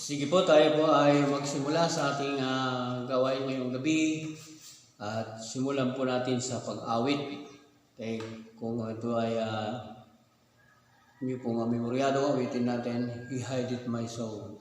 Sige po, tayo po ay magsimula sa ating gawain ngayong gabi at simulan po natin sa pag-awit. Kung ito ay hindi po nga memoryado, awitin natin, He hideth my soul.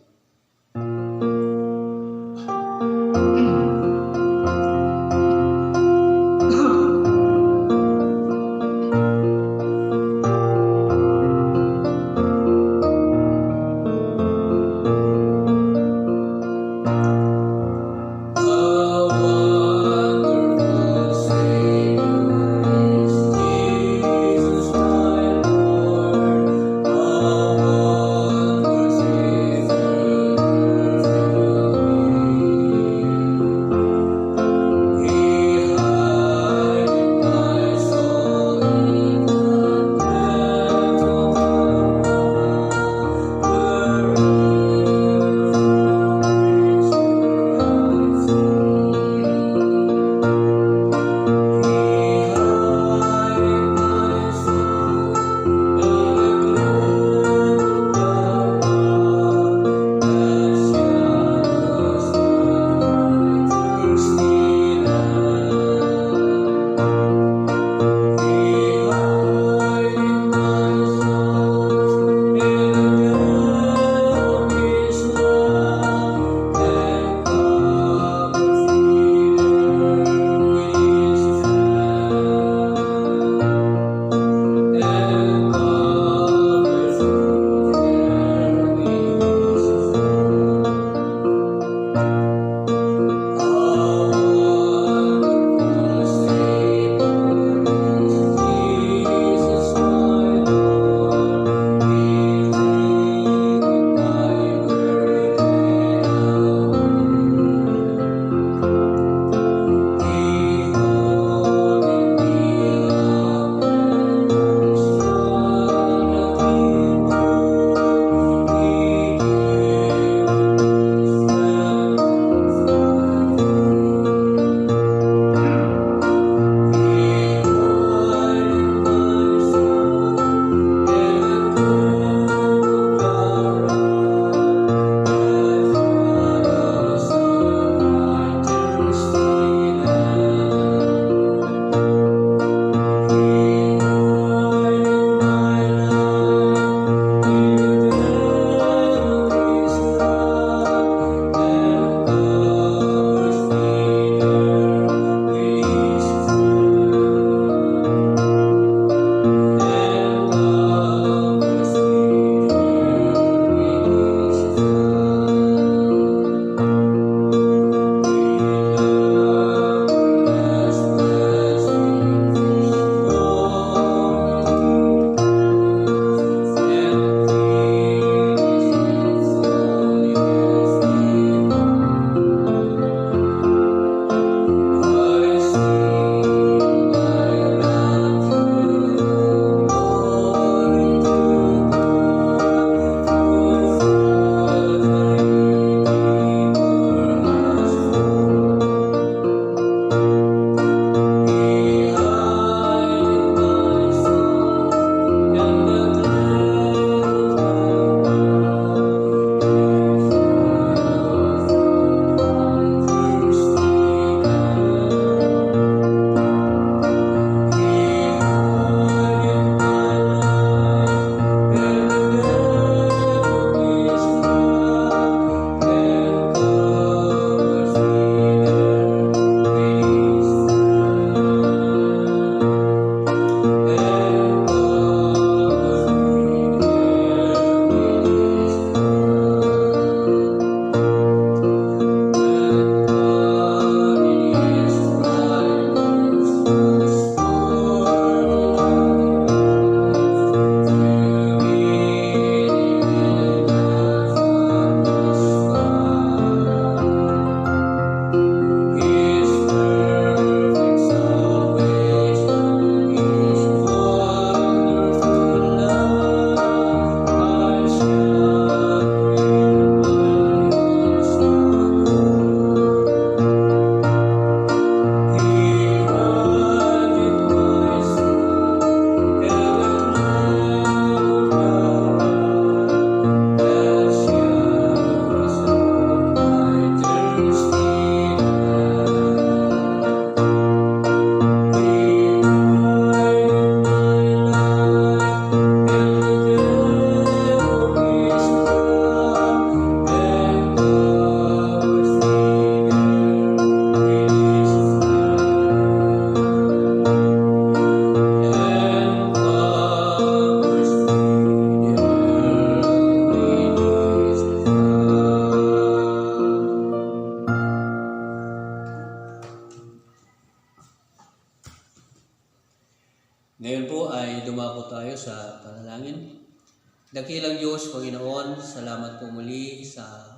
Dakilang Diyos, Panginoon, salamat po muli sa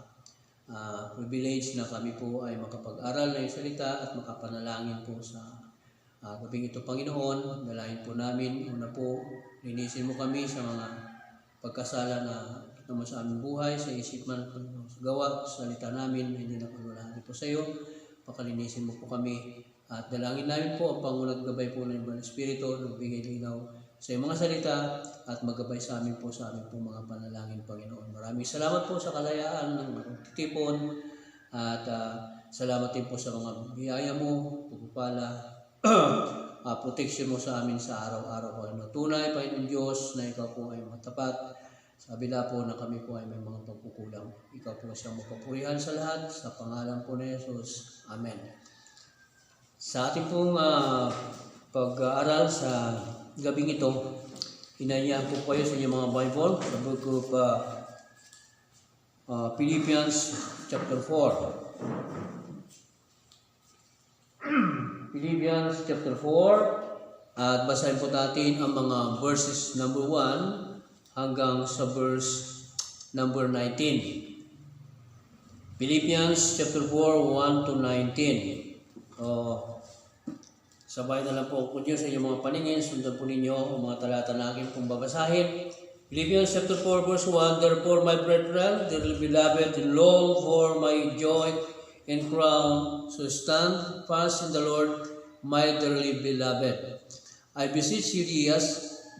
privilege na kami po ay makapag-aral ng salita at makapanalangin po sa gabing ito, Panginoon. Dalahin po namin, una po, linisin mo kami sa mga pagkasala na naman sa aming buhay, sa isip man, sa gawa, sa salita namin, hindi na pagwalahati po sa iyo. Pakalinisin mo po kami at dalangin namin po ang pangunag gabay po ng Ibang Espiritu, nagbigay linaw sa iyong mga salita at maggabay sa amin po sa aming po mga panalangin, Panginoon. Maraming salamat po sa kalayaan ng titipon at salamat din po sa mga biyaya mo, pagpapala, protection mo sa amin sa araw-araw, Panginoon. Tunay, Panginoon Diyos, na ikaw po ay matapat. Sa kabila po na kami po ay may mga pagkukulang. Ikaw po siyang magpapurihan sa lahat. Sa pangalan po ni Jesus. Amen. Sa ating pong pag-aaral sa gabing ito, hinayaan po kayo sa inyong mga Bible sa book of Philippians chapter 4. Philippians chapter 4, at basahin po natin ang mga verses number 1 hanggang sa verse number 19. Philippians chapter 4, 1 to 19. Sabay na lang po ako sa inyong mga paningin. Sundan po ninyo ang mga talata na aking pong babasahin. Philippians chapter 4, verse 1. Therefore, my brethren, dearly beloved, and long for my joy and crown, so stand fast in the Lord, my dearly beloved. I beseech you,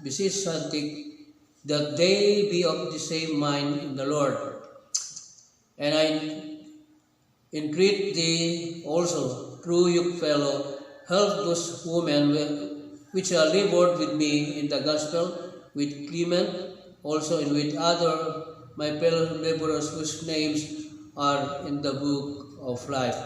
beseech Santic, that they be of the same mind in the Lord. And I entreat thee also, true yoke fellow, help those women which are labored with me in the gospel, with Clement, also and with other my fellow laborers whose names are in the book of life.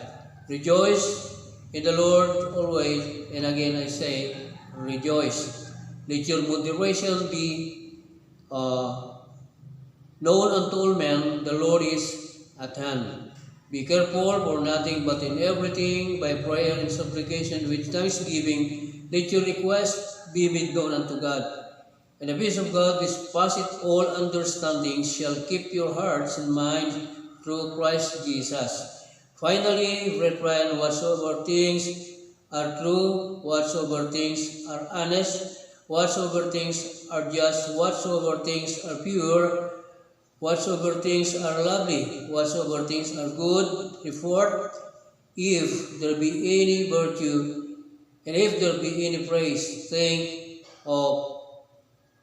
Rejoice in the Lord always, and again I say, rejoice. Let your moderation be known unto all men. The Lord is at hand. Be careful for nothing, but in everything by prayer and supplication with thanksgiving, let your requests be made known unto God. And the peace of God, which passeth all understanding, shall keep your hearts and minds through Christ Jesus. Finally, brethren, whatsoever things are true, whatsoever things are honest, whatsoever things are just, whatsoever things are pure, whatsoever things are lovely, whatsoever things are good report, if there be any virtue, and if there be any praise, think of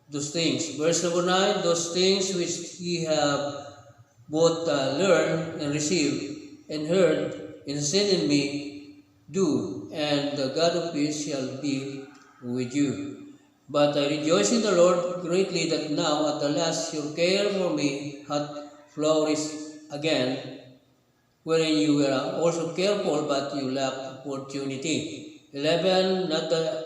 those things. Verse number 9, those things which ye have both learned and received, and heard, and seen in me, do, and the God of peace shall be with you. But I rejoice in the Lord greatly that now at the last your care for me hath flourished again, wherein you were also careful, but you lacked opportunity. 11, not that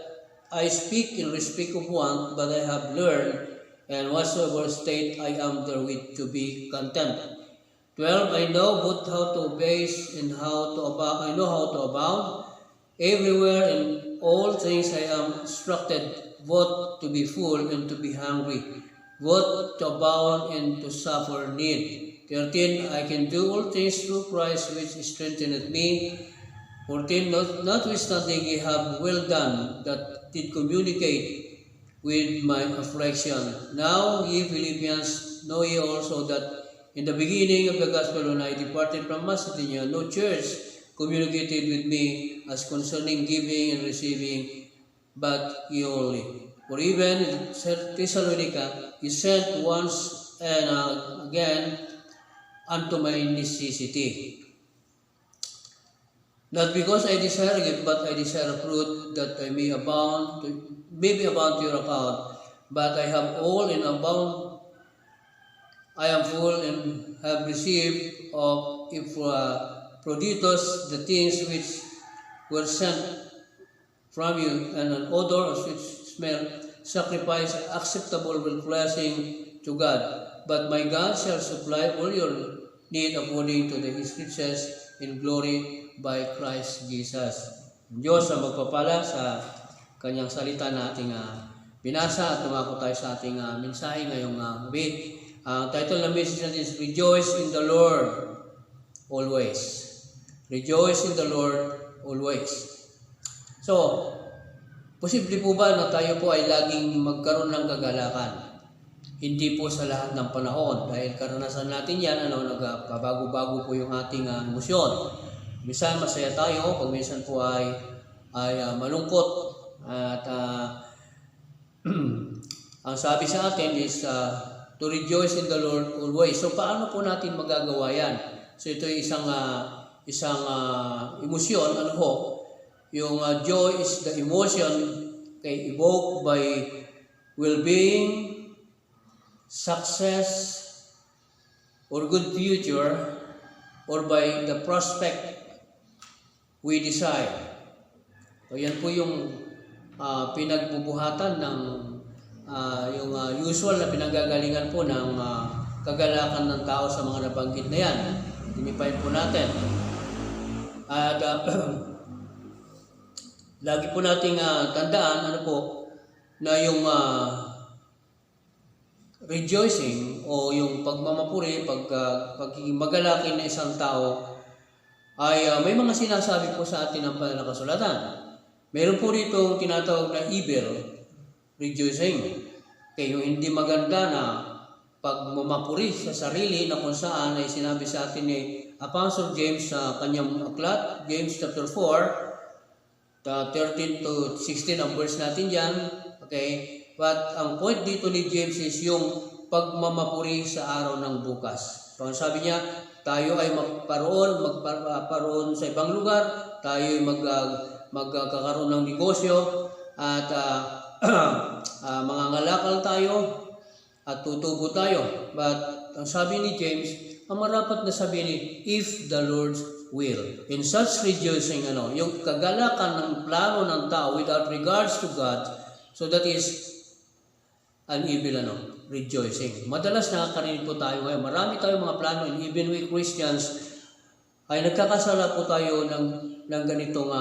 I speak in respect of want, but I have learned, and whatsoever state I am therewith to be content. 12, I know both how to abase and how to abound. I know how to abound. Everywhere in all things I am instructed, both to be full and to be hungry, both to abound and to suffer need. 13, I can do all things through Christ which strengtheneth me. 14, notwithstanding ye have well done, that did communicate with my affliction. Now ye Philippians, know ye also that in the beginning of the gospel, when I departed from Macedonia, no church communicated with me as concerning giving and receiving, but ye only. For even in Thessalonica, he sent once and again unto my necessity. Not because I desire it, but I desire fruit, that I may be abound to your account. But I have all in abound. I am full and have received of Epaphroditus the things which were sent from you, and an odor of sweet smell, sacrifice acceptable with blessing to God. But my God shall supply all your need according to His riches in glory by Christ Jesus. Diyos ang magpapala sa kanyang salita na ating binasa at tumako tayo sa ating mensahe ngayong gabi. Ang title ng message natin is Rejoice in the Lord Always. Rejoice in the Lord Always. So, posible po ba na tayo po ay laging magkaroon ng kagalakan? Hindi po sa lahat ng panahon. Dahil karanasan natin yan, nagpabago-bago po yung ating emosyon. Minsan masaya tayo, pag minsan po ay malungkot. At ang sabi sa atin is to rejoice in the Lord always. So paano po natin magagawa yan? So ito ay isang emosyon. Ano ho? Yung joy is the emotion evoked by well-being, success, or good future, or by the prospect we desire. So yan po yung pinagbubuhatan ng yung usual na pinagagalingan po ng kagalakan ng tao sa mga nabanggit na yan. Tinipayin po natin. At lagi po nating tandaan na yung rejoicing o yung pagmamapuri, pagiging magalaki na isang tao ay may mga sinasabi po sa atin ng panakasulatan. Meron po dito tinatawag na evil rejoicing. Yung hindi maganda na pagmamapuri sa sarili na kung saan ay sinabi sa atin ni Apostle James sa kanyang aklat, James chapter 4, 13 to 16 ang verse natin dyan. Okay? But ang point dito ni James is yung pagmamapuri sa araw ng bukas. So sabi niya, tayo ay magparoon sa ibang lugar, tayo ay magkakaroon ng negosyo, at mangangalakal tayo, at tutubo tayo. But ang sabi ni James, ang marapat na sabi ni, if the Lord will. In such rejoicing, yung kagalakan ng plano ng tao without regards to God, so that is an evil rejoicing. Madalas nakakarinig po tayo ngayon. Marami tayong mga plano, and even we Christians ay nagkakasala po tayo ng ganitong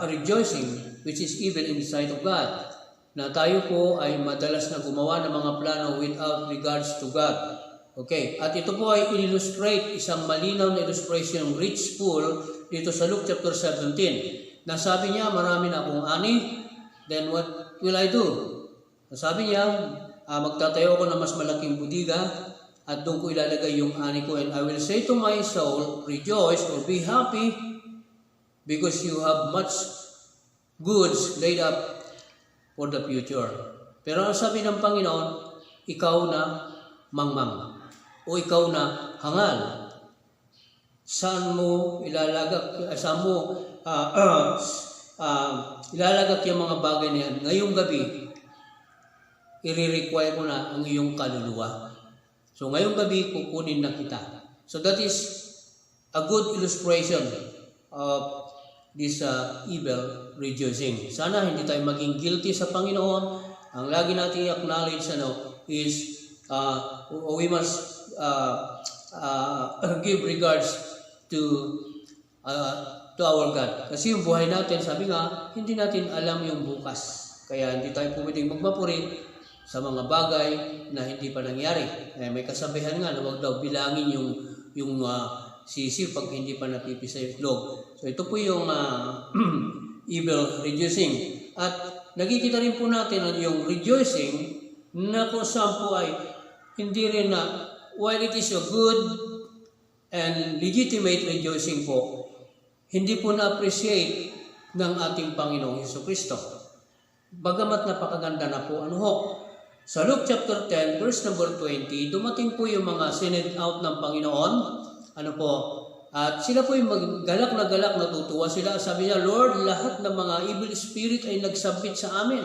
rejoicing, which is evil in the sight of God. Na tayo po ay madalas na gumawa ng mga plano without regards to God. Okay, at ito po ay illustrate, isang malinaw na illustration ng rich fool dito sa Luke chapter 17. Nasabi niya, marami na akong ani, then what will I do? Sabi niya, magtatayo ako ng mas malaking budiga at doon ko ilalagay yung ani ko, and I will say to my soul, rejoice or be happy because you have much goods laid up for the future. Pero ang sabi ng Panginoon, ikaw na mangmang o ikaw na hangal. Saan mo ilalagak yung mga bagay na yan? Ngayong gabi, i-require ko na ang iyong kaluluwa. So ngayong gabi, kukunin na kita. So that is a good illustration of this evil rejoicing. Sana hindi tayo maging guilty sa Panginoon. Ang lagi natin i-acknowledge is we must give regards to our God. Kasi yung buhay natin, sabi nga, hindi natin alam yung bukas. Kaya hindi tayo pwedeng magmapuri sa mga bagay na hindi pa nangyari. May kasabihan nga na huwag daw bilangin yung sisiw pag hindi pa napipisa yung itlog. So ito po yung evil rejoicing. At nakikita rin po natin yung rejoicing na kung saan po ay hindi rin na, while it is a good and legitimate rejoicing po, hindi po na-appreciate ng ating Panginoong Jesucristo. Bagamat napakaganda na po, sa Luke chapter 10, verse number 20, dumating po yung mga sent out ng Panginoon. At sila po yung galak na natutuwa sila. Sabi niya, Lord, lahat ng mga evil spirit ay nagsabit sa amin.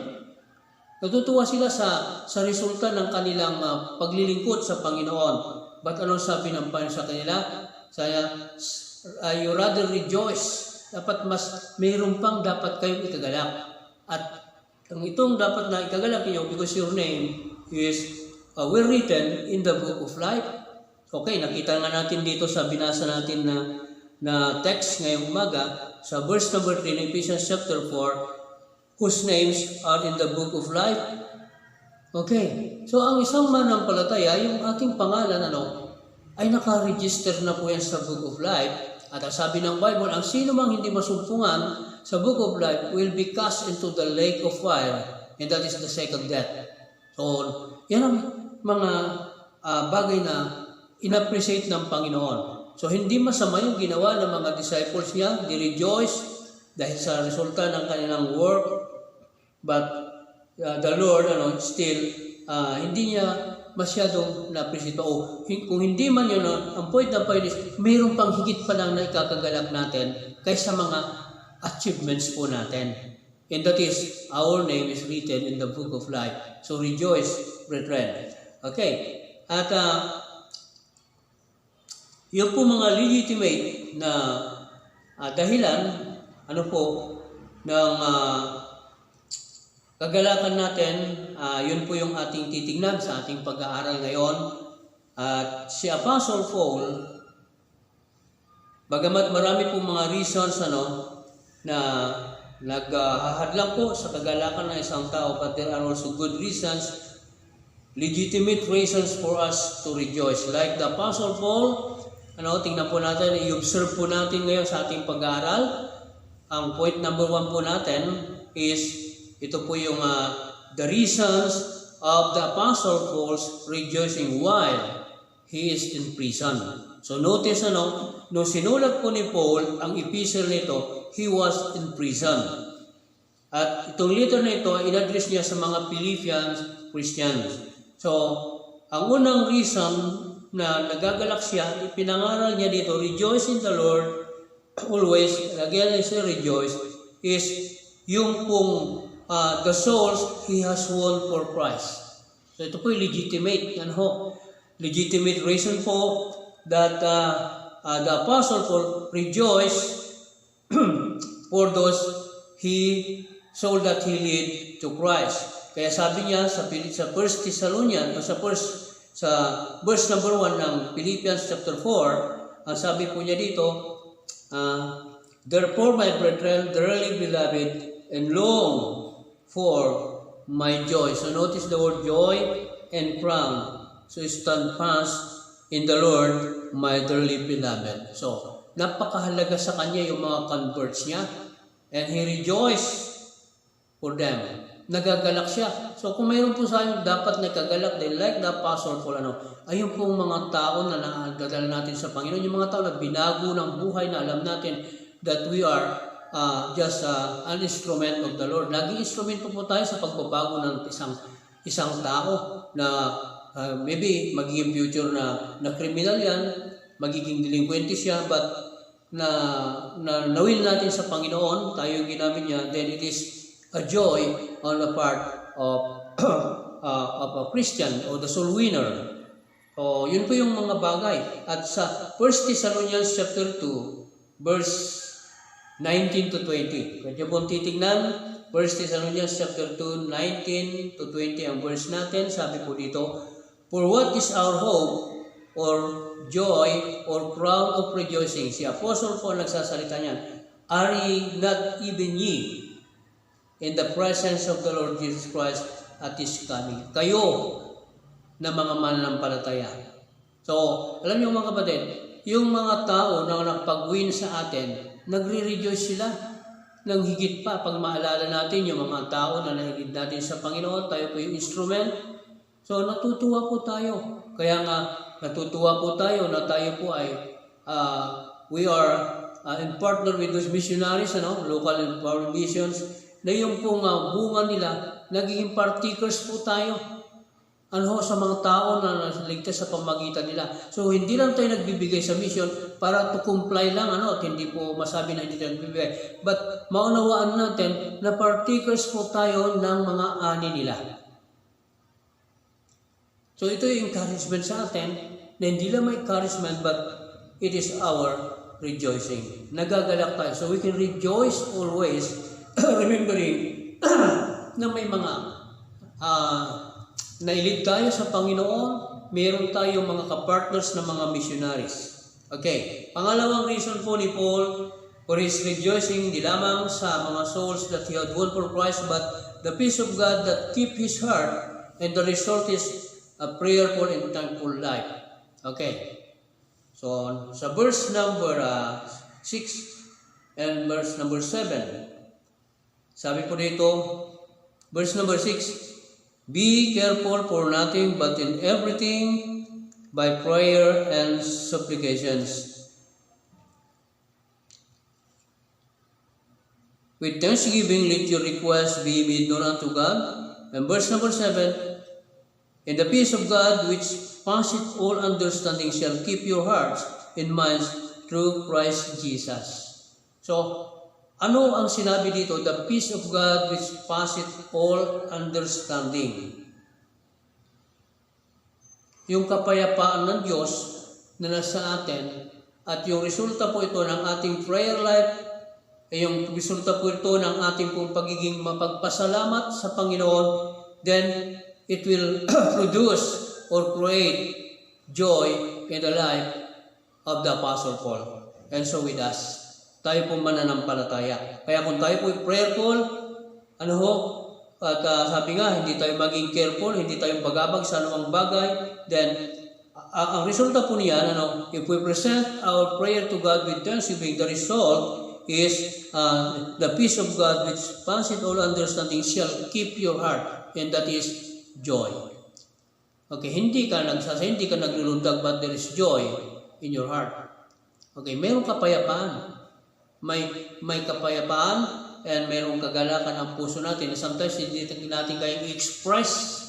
Natutuwa sila sa resulta ng kanilang paglilingkod sa Panginoon. But anong sabi ng Panginoon sa kanila? You rather rejoice. Dapat mas mayroon pang dapat kayong ikagalak. At ang itong dapat na ikagalak niyo because your name is well written in the book of life. Okay, nakita nga natin dito sa binasa natin na text ngayong umaga sa verse number 3 in Ephesians chapter 4. whose names are in the book of life. Okay. So ang isang manampalataya, yung ating pangalan ay naka-register na po yan sa book of life. At ang sabi ng Bible, ang sino mang hindi masumpungan sa book of life will be cast into the lake of fire, and that is the second death. So, yan ang mga bagay na in-appreciate ng Panginoon. So, hindi masama yung ginawa ng mga disciples niya. They rejoice dahil sa resulta ng kanilang work. But the Lord, still, hindi niya masyadong na-appreciate pa. Kung hindi man yun, ang point ng point is, mayroon pang higit pa lang na ikakagalak natin kaysa mga achievements po natin. And that is, our name is written in the book of life. So rejoice, brethren. Okay. At yung po mga legitimate na dahilan, ng kagalakan natin, yun po yung ating titignan sa ating pag-aaral ngayon. At si Apostle Paul, bagamat marami po mga reasons na naghahadlang po sa kagalakan ng isang tao, but there are also good reasons, legitimate reasons for us to rejoice. Like the Apostle Paul, tingnan po natin, i-observe po natin ngayon sa ating pag-aaral. Ang point number 1 po natin is, ito po yung the reasons of the Apostle Paul's rejoicing while he is in prison. So notice nung sinulat po ni Paul ang epistle nito, he was in prison. At itong letter na ito, in-address niya sa mga Philippians Christians. So, ang unang reason na nagagalak siya, ipinangaral niya dito, rejoice in the Lord always. Again, I say rejoice, is yung pong the souls he has won for Christ. So ito po yung legitimate, legitimate reason po that the Apostle Paul rejoiced for those soul that he led to Christ. Kaya sabi niya sa 1 Thessalonians, sa verse number 1 ng Philippians chapter 4, ang sabi po niya dito, therefore my brethren, dearly beloved, and long for my joy. So notice the word joy and crown. So stand fast in the Lord, my dearly beloved. So napakahalaga sa kanya yung mga converts niya. And he rejoiced for them. Nagagalak siya. So kung mayroon po sa inyo dapat nagkagalak, they like the Apostle Paul, ayun pong mga tao na nakadala natin sa Panginoon, yung mga tao na binago ng buhay na alam natin that we are just an instrument of the Lord. Naging instrumento po tayo sa pagbabago ng isang tao na maybe magiging future na criminal yan, magiging delinquente siya, but nawin natin sa Panginoon, tayo yung ginamit niya, then it is a joy on the part of a Christian or the soul winner. So, yun po yung mga bagay. At sa 1 Thessalonians chapter 2, verse 19 to 20. Kaya po titignan, 1 Thessalonians chapter 2, 19 to 20 ang verse natin. Sabi po dito, for what is our hope or joy or crown of rejoicing? Si Apostle Paul nagsasalita niyan. Are ye not even ye in the presence of the Lord Jesus Christ at His coming? Kayo na mga mananampalataya. So, alam niyo mga kapatid, yung mga tao na nagpag-win sa atin, nagre-rejoice sila ng higit pa pag maalala natin yung mga tao na nahigit natin sa Panginoon, tayo po yung instrument. So natutuwa po tayo. Kaya nga natutuwa po tayo na tayo po ay we are in partner with those missionaries, local and foreign missions, na yung pong bunga nila, nagiging partakers po tayo sa mga tao na naligtas sa pamagitan nila. So, hindi lang tayo nagbibigay sa mission para to comply lang, at hindi po masabi na hindi tayo nagbibigay. But, maunawaan natin na partakers po tayo ng mga ani nila. So, ito yung encouragement sa atin, na hindi lang may encouragement, but it is our rejoicing. Nagagalak tayo. So, we can rejoice always, remembering na may mga nailig tayo sa Panginoon, meron tayong mga kapartners na mga missionaries. Okay. Pangalawang reason po ni Paul For his rejoicing, di lamang sa mga souls that he had won for Christ, but the peace of God that keep his heart, and the result is a prayerful and thankful life. Okay. So, sa verse number 6 and verse number 7, sabi po dito, verse number 6, be careful for nothing but in everything by prayer and supplications. With thanksgiving, let your requests be made known unto God. And verse number 7, and the peace of God, which passeth all understanding, shall keep your hearts and minds through Christ Jesus. So, ano ang sinabi dito? The peace of God, which passeth all understanding. Yung kapayapaan ng Diyos na nasa atin, at yung resulta po ito ng ating prayer life, yung resulta po ito ng ating pong pagiging mapagpasalamat sa Panginoon, then it will produce or create joy in the life of the Apostle Paul. And so with us, tayo po mananampalataya. Kaya kung tayo po prayerful, at sabi nga, hindi tayo maging careful, hindi tayo bagabag sa anumang bagay, then ang resulta po niyan, if we present our prayer to God with thanksgiving, the result is the peace of God which passeth all understanding shall keep your heart, and that is joy. Okay, hindi ka naglulundag, but there is joy in your heart. Okay, mayroong kapayapaan. May kapayapaan and mayroong kagalakan ang puso natin. Sometimes hindi natin kayang i-express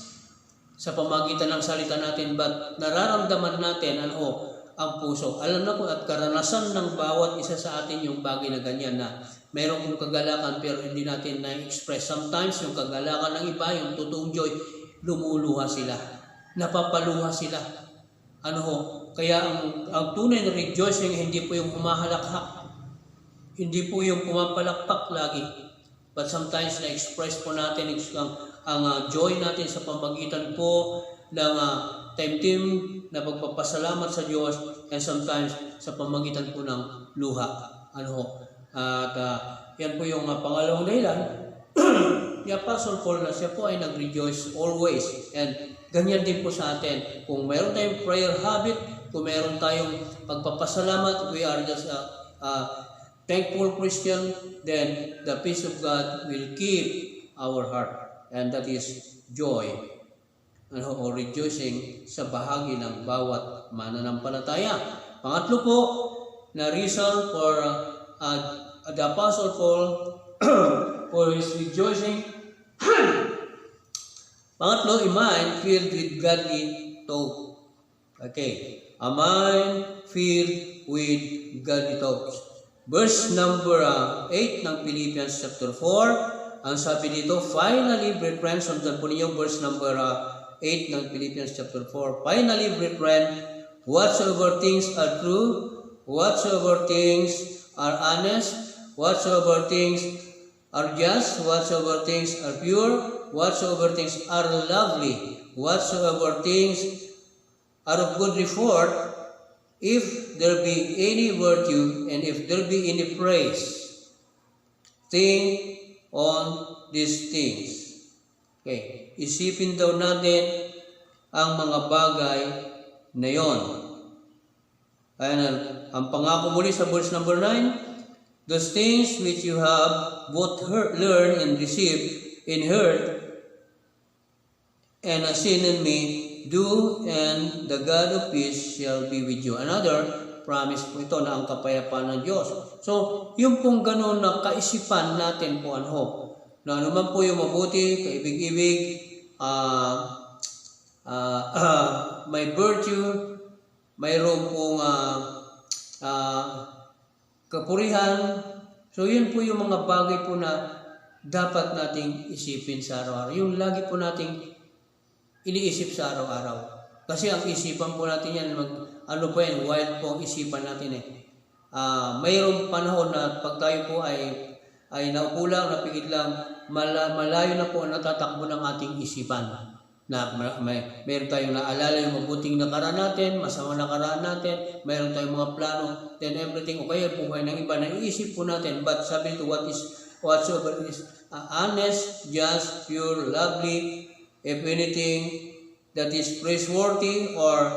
sa pamagitan ng salita natin, but nararamdaman natin ang puso. Alam na po at karanasan ng bawat isa sa atin yung bagay na ganyan na mayroong kong kagalakan pero hindi natin na-express. Sometimes yung kagalakan ng iba, yung totoong joy, lumuluha sila. Napapaluha sila. Kaya ang tunay na rejoicing hindi po yung humahalakhak. Hindi po yung pumapalakpak lagi. But sometimes na-express po natin ang joy natin sa pamagitan po ng time na pagpapasalamat sa Diyos, and sometimes sa pamagitan po ng luha. At yan po yung pangalawang dahilan. The Apostle Paul na siya po ay nag-rejoice always. And ganyan din po sa atin. Kung mayroon tayong prayer habit, kung mayroon tayong pagpapasalamat, we are just thankful Christian, then the peace of God will keep our heart. And that is joy o rejoicing sa bahagi ng bawat mananampalataya. Pangatlo po na reason for the Apostle Paul for his rejoicing. Pangatlo, a mind filled with godly thought. Okay, a mind filled with godly thoughts. Verse number 8 ng Philippians chapter 4, ang sabi dito, finally, brethren, sundan po ninyo verse number 8 ng Philippians chapter 4. Finally, brethren, whatsoever things are true, whatsoever things are honest, whatsoever things are just, whatsoever things are pure, whatsoever things are lovely, whatsoever things are of good report, if there be any virtue, and if there be any praise, think on these things. Okay, isipin daw natin ang mga bagay na yon. Ayan, ang pangako muli sa verse number 9, those things which you have both learned and received and heard and seen in me, do, and the God of peace shall be with you. Another promise po ito na ang kapayapaan ng Diyos. So, yung pong ganun na kaisipan natin po na anuman po yung mabuti, kaibig-ibig, may virtue, mayroon pong kapurihan. So, yun po yung mga bagay po na dapat nating isipin sa araw-araw. Yung lagi po nating iniisip sa araw-araw. Kasi ang isipan po natin yan, wild po ang isipan natin mayroong panahon na pag tayo po ay naupo lang, napigit lang, malayo na po ang natatakbo ng ating isipan. na mayroon tayong naalala yung mabuting nakaraan natin, masama nakaraan natin, mayroon tayong mga plano, then everything okay, buhay ng iba, naiisip po natin, but sabi ito, whatsoever is honest, just, pure, lovely, if anything that is praiseworthy or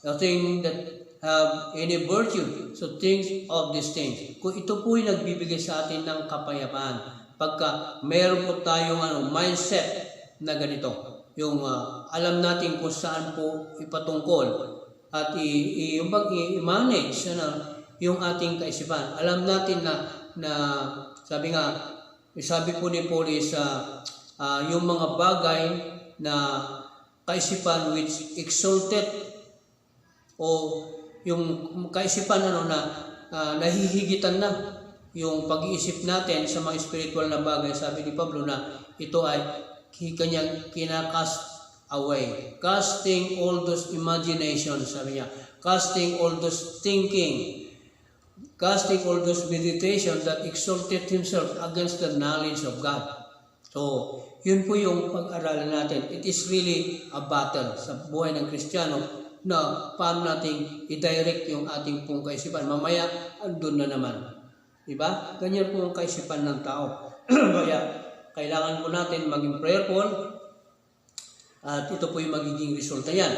a thing that have any virtue, so things of these things. Kung ito po yung nagbibigay sa atin ng kapayapaan, pagka meron po tayong mindset na ganito, yung alam natin kung saan po ipatungkol at i-manage yung ating kaisipan. Alam natin na sabi po ni Paul is yung mga bagay na kaisipan which exalted o yung kaisipan na nahihigitan na yung pag-iisip natin sa mga spiritual na bagay. Sabi ni Pablo na ito ay kanyang kinakast away. Casting all those imaginations, sabi niya. Casting all those thinking. Casting all those meditations that exalted himself against the knowledge of God. So, yun po yung pag-aralan natin. It is really a battle sa buhay ng Kristiyano na paano natin i-direct yung ating pong kaisipan. Mamaya, andun na naman. Diba? Ganyan po ang kaisipan ng tao. Kaya, kailangan po natin maging prayerful at ito po yung magiging resulta yan.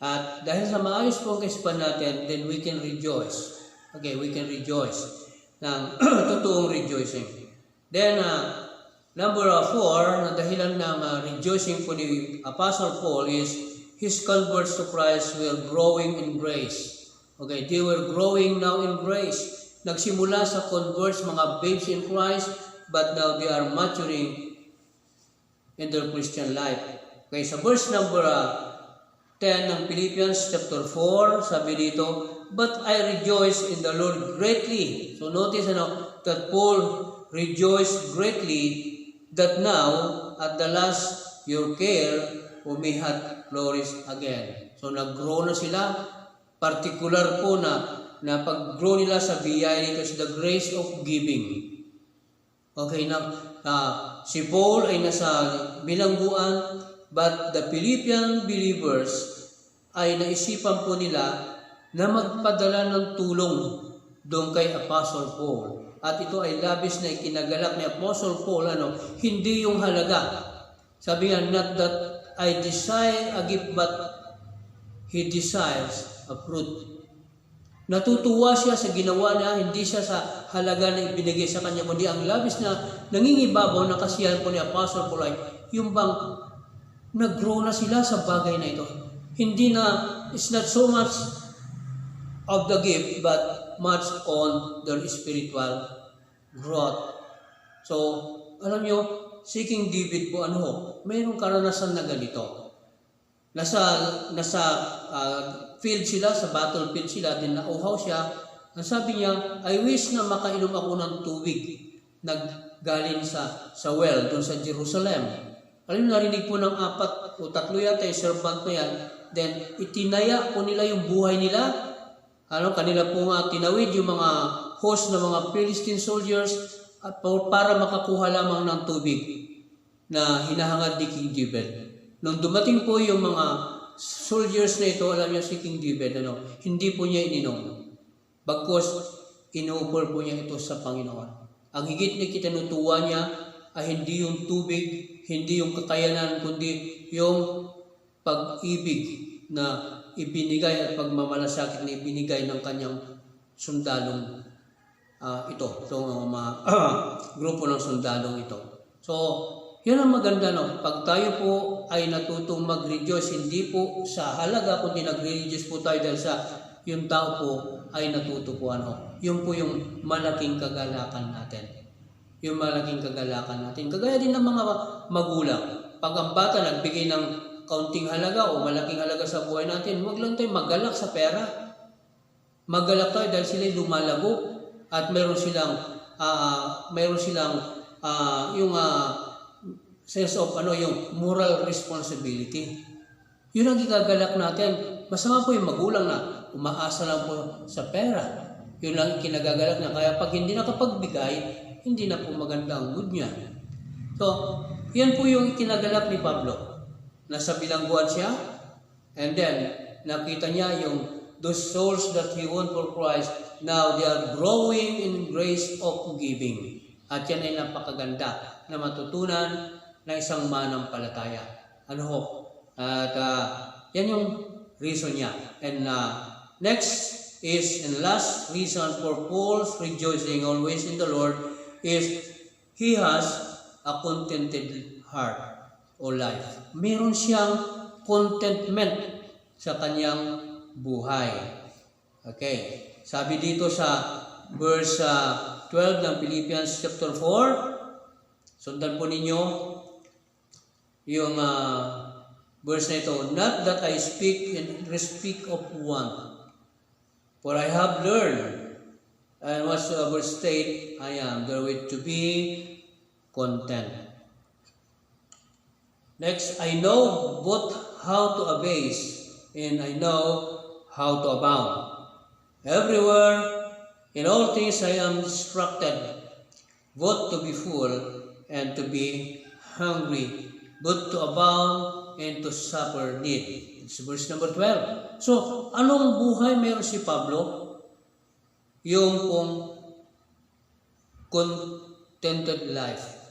At dahil sa maayos po ang kaisipan natin, then we can rejoice. Okay, we can rejoice ng totoong rejoicing. Then, number 4, na dahilan ng rejoicing po ni Apostle Paul is his converts to Christ were growing in grace. Okay, they were growing now in grace. Nagsimula sa converts, mga babes in Christ, but now they are maturing in their Christian life. Okay, sa verse number 10 ng Philippians chapter 4, sabi dito, but I rejoice in the Lord greatly. So notice that Paul rejoiced greatly that now at the last your care may have flourished again. So nag-grow na sila, particular po na pag-grow nila sa biyaya nito is the grace of giving. Okay, si Paul ay nasa bilangguan, but the Philippian believers ay naisipan po nila na magpadala ng tulong doon kay Apostle Paul. At ito ay labis na ikinagalak ni Apostle Paul, hindi yung halaga. Sabi nga, not that I desire a gift, but he desires a fruit. Natutuwa siya sa ginawa niya, hindi siya sa halaga na ibinigay sa kanya, kundi ang labis na nangingibabaw na kasiyahan po ni Apostle Paul ay yung bang nag-grow na sila sa bagay na ito. Hindi na, it's not so much of the gift, but much on their spiritual growth. So, alam nyo, si King David po, mayroong karanasan na ganito. Nasa field sila, sa battlefield sila, din nauhaw siya. Ang sabi niya, I wish na makainom ako ng tubig naggaling sa well, doon sa Jerusalem. Alam niyo, narinig po ng 4 o 3 yata, yung servant na yan, then itinaya po nila yung buhay nila. Kanila po nga tinawid yung mga host na mga Philistine soldiers at para makakuha lamang ng tubig na hinahangad ni King David. Nung dumating po yung mga soldiers na ito, alam niyo si King David, hindi po niya ininom. Bagkus, in-offer po niya ito sa Panginoon. Ang higit na kitinutuwa niya ay hindi yung tubig, hindi yung kakayanan, kundi yung pag-ibig na ibinigay at pagmamalasakit na ibinigay ng kanyang sundalong ito. So, grupo ng sundalong ito. So, yun ang maganda, pag tayo po ay natutong mag-rejoice, hindi po sa halaga, kundi nag-rejoice po tayo dahil sa yung tao po ay natuto po Yun po yung malaking kagalakan natin. Yung malaking kagalakan natin. Kagaya din ng mga magulang. Pag ang bata nagbigay ng kaunting halaga o malaking halaga sa buhay natin, huwag lang tayo magalak sa pera. Magalak tayo dahil sila lumalago at mayroon silang yung sense of yung moral responsibility. Yun ang igagalak natin. Masama po yung magulang na umaasa lang po sa pera. Yun lang kinagagalak na. Kaya pag hindi nakapagbigay, hindi na po maganda ang mood niya. So, yan po yung kinagalak ni Pablo. nasa bilangguan siya, and then nakita niya yung those souls that he won for Christ, now they are growing in grace of giving. At yan ay napakaganda na matutunan ng isang manampalataya. Ano ho? At yan yung reason niya. And next is, and last reason for Paul's rejoicing always in the Lord is he has a contented heart or life. Meron siyang contentment sa kanyang buhay. Okay. Sabi dito sa verse 12 ng Philippians chapter 4, sundan po ninyo yung verse na ito. Not that I speak in respect of want, for I have learned, and whatsoever state I am therewith to be content. Next, I know both how to abase, and I know how to abound. Everywhere, in all things I am instructed, both to be full and to be hungry, both to abound and to suffer need. It's verse number 12. So, anong buhay meron si Pablo? Yung pong contented life.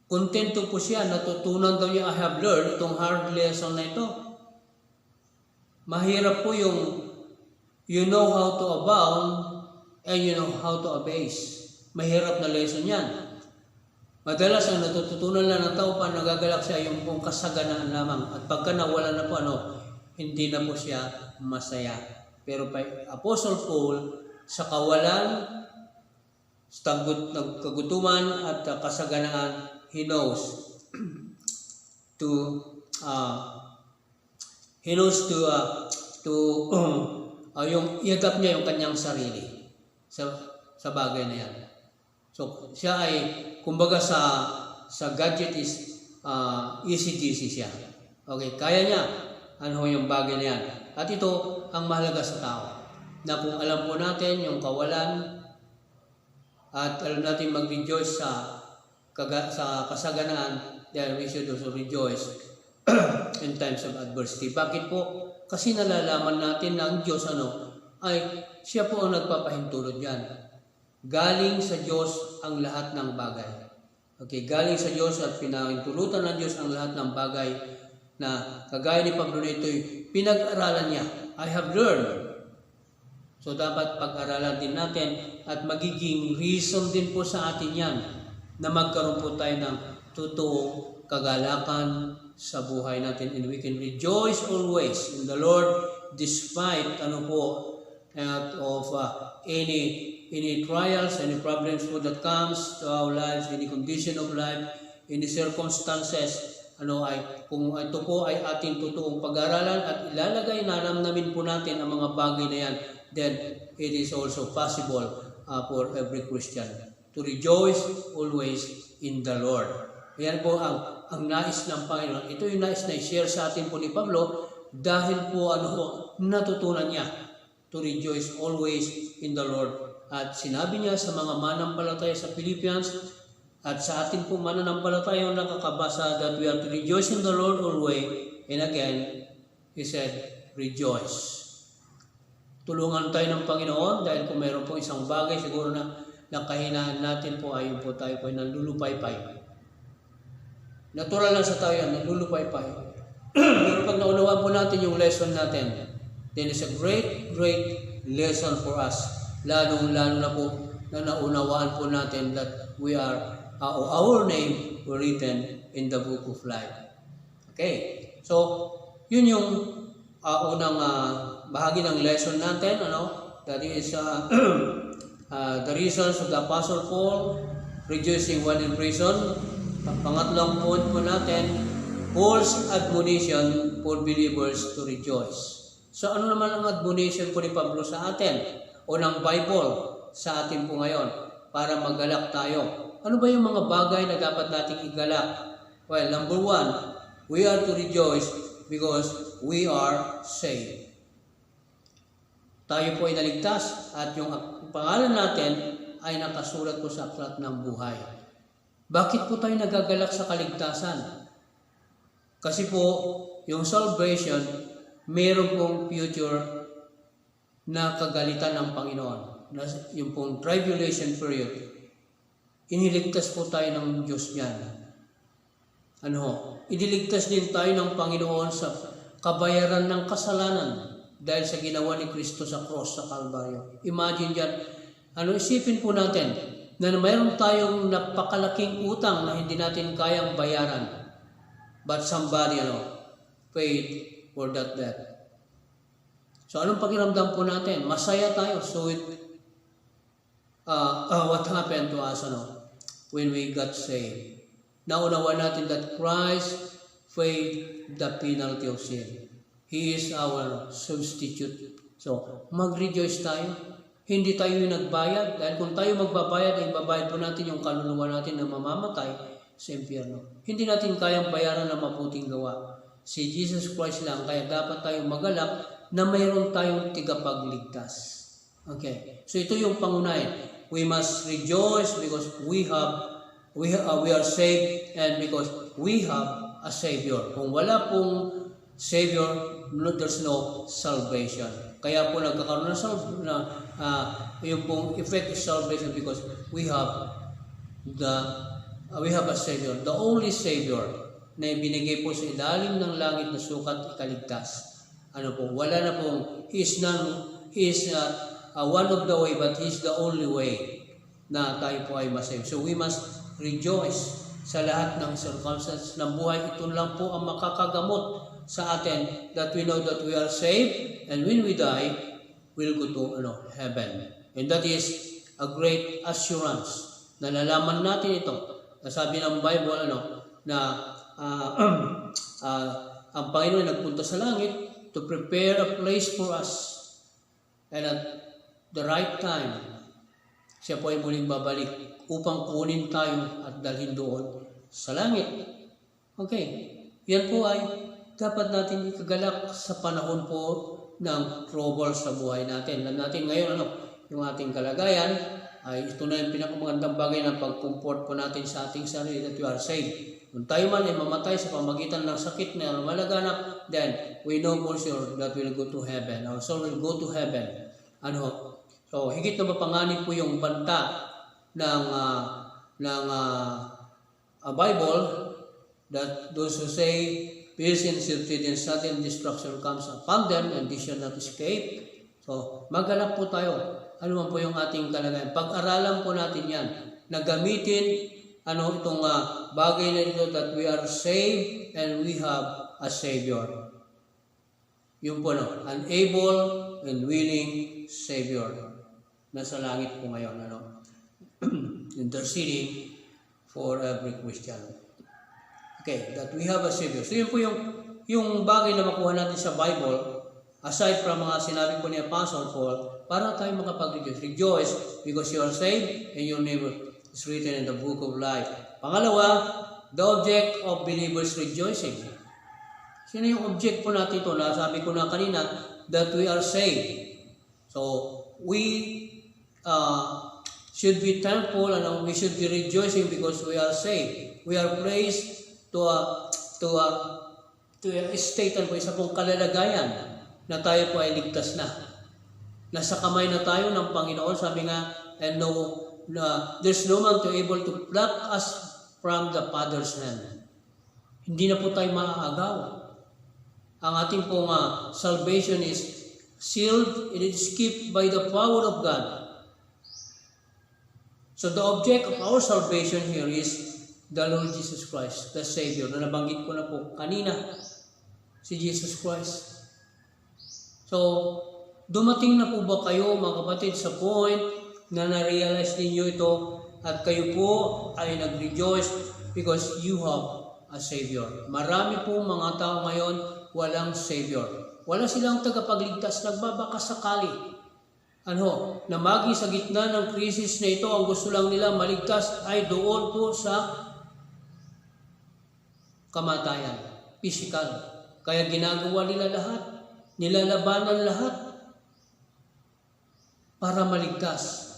Kontento po siya, natutunan daw niya, I have learned itong hard lesson na ito. Mahirap po yung you know how to abound and you know how to abase. Mahirap na lesson yan. Madalas ang natututunan lang ng tao pa nagagalak siya yung pong kasaganaan lamang. At pagka nawala na po hindi na po siya masaya. Pero pa Apostle Paul, sa kawalan, sa kagutuman at kasaganaan, he knows to yung i-adapt niya yung kanyang sarili sa bagay na yan. So, siya ay, kumbaga sa gadget is easy-easy siya. Okay, kaya niya yung bagay na yan. At ito ang mahalaga sa tao. Na kung alam po natin yung kawalan at alam natin mag-rejoice sa kasaganaan, then we should also rejoice in times of adversity. Bakit po? Kasi nalalaman natin na ang Diyos ay siya po ang nagpapahintulot yan. Galing sa Diyos ang lahat ng bagay. Okay, galing sa Diyos at pinahintulutan ng Diyos ang lahat ng bagay na kagaya ni Pablo nito'y pinag-aralan niya. I have learned. So dapat pag-aralan din natin at magiging reason din po sa atin yan na magkaroon po tayo ng totoong kagalakan sa buhay natin, and we can rejoice always in the Lord despite of any trials, any problems po that comes to our lives, any condition of life, any circumstances. Kung ito po ay ating totoong pag-aralan at ilalagay na namin po natin ang mga bagay na yan, then it is also possible for every Christian to rejoice always in the Lord. Yan po ang nais ng Panginoon. Ito yung nais na i-share sa atin po ni Pablo dahil po natutunan niya to rejoice always in the Lord. At sinabi niya sa mga manampalataya sa Philippians at sa atin po mananampalataya nakakabasa that we are to rejoice in the Lord always. And again, he said, rejoice. Tulungan tayo ng Panginoon dahil kung meron po isang bagay siguro na kahinaan natin po ay po tayo po ay nalulupay-pay. Natural lang sa tao yan, nalulupay-pay. Pero pag naunawaan po natin yung lesson natin, then it's a great, great lesson for us. Lalo na po na naunawaan po natin that we are, our name were written in the book of life. Okay? So, yun yung unang bahagi ng lesson natin. That is the reasons of the Apostle Paul rejoicing while in prison. Pangatlong point po natin, Paul's admonition for believers to rejoice. So ano naman ang admonition po ni Pablo sa atin o ng Bible sa atin po ngayon para magalak tayo? Ano ba yung mga bagay na dapat nating igalak? Well, number one, we are to rejoice because we are saved. Tayo po ay naligtas at yung pangalan natin ay nakasulat po sa aklat ng buhay. Bakit po tayo nagagalak sa kaligtasan? Kasi po, yung salvation, meron pong future na kagalitan ng Panginoon. Yung pong tribulation period, iniligtas po tayo ng Diyos niyan. Iniligtas din tayo ng Panginoon sa kabayaran ng kasalanan dahil sa ginawa ni Kristo sa cross sa Kalbaryo. Imagine dyan, isipin po natin na mayroon tayong napakalaking utang na hindi natin kayang bayaran. But somebody, paid for that debt. So, anong pakiramdam po natin? Masaya tayo. So, what happened to us, when we got saved? Naunawa natin that Christ paid the penalty of sin. He is our substitute. So, mag-rejoice tayo. Hindi tayo yung nagbayad. Dahil kung tayo magbabayad, ay babayad po natin yung kaluluwa natin na mamamatay sa impyerno. Hindi natin kayang bayaran ng mabuting gawa. Si Jesus Christ lang. Kaya dapat tayong magalak na mayroon tayong tigapagligtas. Okay. So, ito yung pangunahin. We must rejoice because we are saved and because we have a Savior. Kung wala pong Savior, there's no salvation. Kaya po nagkakaroon yung pong effect of salvation because we have a Savior. The only Savior na binigay po sa ilalim ng langit na sukat ikaligtas. Wala na pong, He is one of the way, but He's the only way na tayo po ay masave. So we must rejoice sa lahat ng circumstances ng buhay. Ito lang po ang makakagamot sa atin that we know that we are saved and when we die, we'll go to heaven. And that is a great assurance. Nalalaman natin ito. Sabi ng Bible na ang Panginoon nagpunta sa langit to prepare a place for us. And at the right time, siya po ay muling babalik upang kunin tayo at dalhin doon sa langit. Okay, yan po ay dapat natin ikagalak sa panahon po ng trouble sa buhay natin. Alam natin ngayon yung ating kalagayan ay ito na yung pinakamagandang bagay na pag-comfort po natin sa ating sarili that you are saved. Kung tayo man ay mamatay sa pamagitan ng sakit na lumalaganap, then we know for sure that we'll go to heaven. Our soul will go to heaven. So, higit na mapanganib po yung banta ng Bible that those who say peace and safety and sudden destruction comes upon them and they shall not escape. So, magalak po tayo. Ano man po yung ating kalagayan. Pag-aralan po natin yan. Na gamitin itong bagay na ito that we are saved and we have a Savior. Yung po an able and willing Savior. Nasa langit po ngayon. Interceding for every Christian. Okay, that we have a Savior. So yun po yung bagay na makuha natin sa Bible, aside from mga sinabi po ni Apostle Paul, para tayo makapag-rejoice. Rejoice because you are saved and your name is written in the book of life. Pangalawa, the object of believers rejoicing. Sino yung object po natin ito? Nasabi ko na kanina that we are saved. So, we should be thankful and we should be rejoicing because we are saved. We are placed to a state po, isa pong kalalagayan na tayo po ay ligtas na. Nasa kamay na tayo ng Panginoon. Sabi nga, and there's no man to able to pluck us from the Father's hand. Hindi na po tayo maaagaw. Ang ating pong salvation is sealed, it is kept by the power of God. So the object of our salvation here is the Lord Jesus Christ, the Savior, na nabanggit ko na po kanina, si Jesus Christ. So, dumating na po ba kayo mga kapatid sa point na na-realize ninyo ito at kayo po ay nag-rejoice because you have a Savior. Marami po mga tao ngayon walang Savior. Wala silang tagapagligtas, nagbabaka sakali. Na magi sa gitna ng krisis na ito, ang gusto lang nila maligtas ay doon po sa kamatayan, physical. Kaya ginagawa nila lahat, nilalabanan lahat para maligtas.